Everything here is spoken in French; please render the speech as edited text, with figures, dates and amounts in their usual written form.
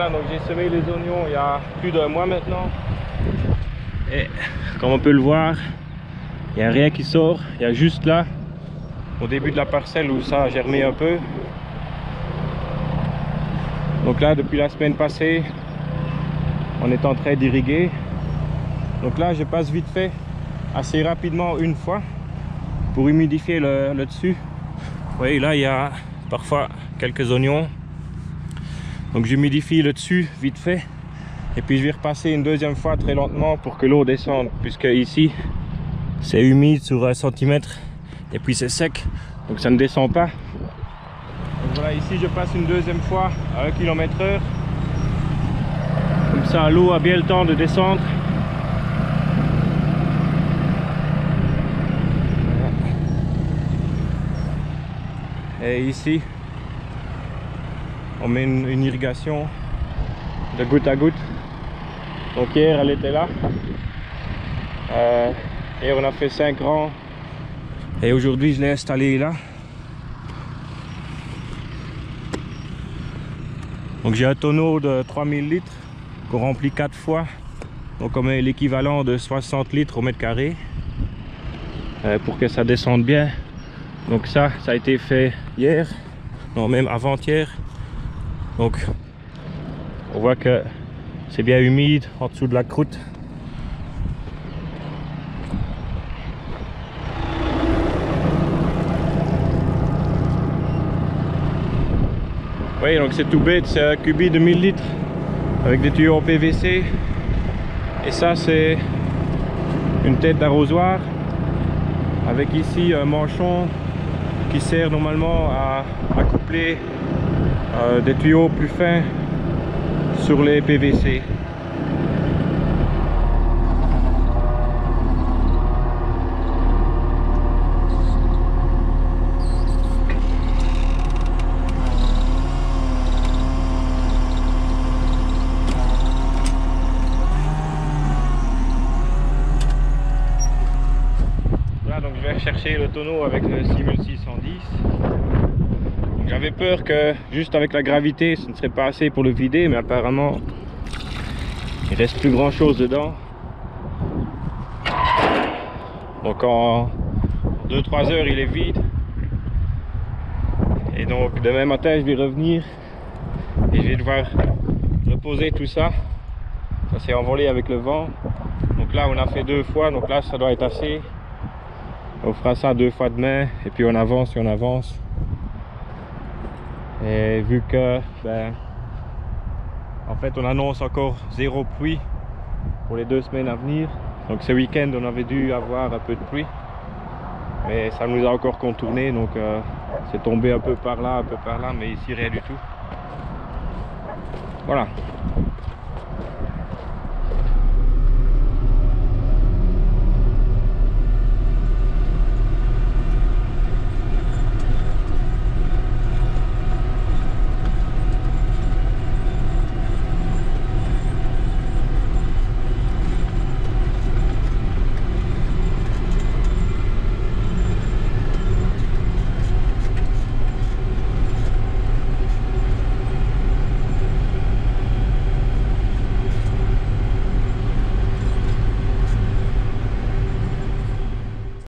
Voilà, donc j'ai semé les oignons il y a plus d'un mois maintenant. Et comme on peut le voir, il n'y a rien qui sort. Il y a juste là, au début de la parcelle où ça a germé un peu. Donc là, depuis la semaine passée, on est en train d'irriguer. Donc là, je passe vite fait, assez rapidement une fois, pour humidifier le dessus. Vous voyez, là, il y a parfois quelques oignons. Donc j'humidifie le dessus vite fait. Et puis je vais repasser une deuxième fois très lentement pour que l'eau descende. Puisque ici, c'est humide sur 1 centimètre. Et puis c'est sec, donc ça ne descend pas. Donc voilà, ici je passe une deuxième fois à 1 km/h. Comme ça, l'eau a bien le temps de descendre. Et ici, on met une irrigation de goutte à goutte. Donc hier, elle était là. Et on a fait 5 rangs. Et aujourd'hui, je l'ai installée là. Donc j'ai un tonneau de 3000 litres qu'on remplit 4 fois. Donc on met l'équivalent de 60 litres au mètre carré pour que ça descende bien. Donc ça a été fait hier, non même avant-hier. Donc on voit que c'est bien humide en dessous de la croûte. Oui, donc c'est tout bête, c'est un cubi de 1000 litres avec des tuyaux en PVC. Et ça c'est une tête d'arrosoir avec ici un manchon qui sert normalement à accoupler des tuyaux plus fins sur les PVC. Voilà, donc je vais rechercher le tonneau avec le 6610. J'avais peur que juste avec la gravité ce ne serait pas assez pour le vider, mais apparemment il reste plus grand chose dedans. Donc en 2-3 heures il est vide. Et donc demain matin je vais revenir et je vais devoir reposer tout ça. Ça s'est envolé avec le vent. Donc là on a fait 2 fois, donc là ça doit être assez. On fera ça 2 fois demain et puis on avance et on avance. Et vu que en fait on annonce encore 0 pluie pour les 2 semaines à venir. Donc ce week-end on avait dû avoir un peu de pluie, mais ça nous a encore contourné, donc c'est tombé un peu par là, mais ici rien du tout. Voilà.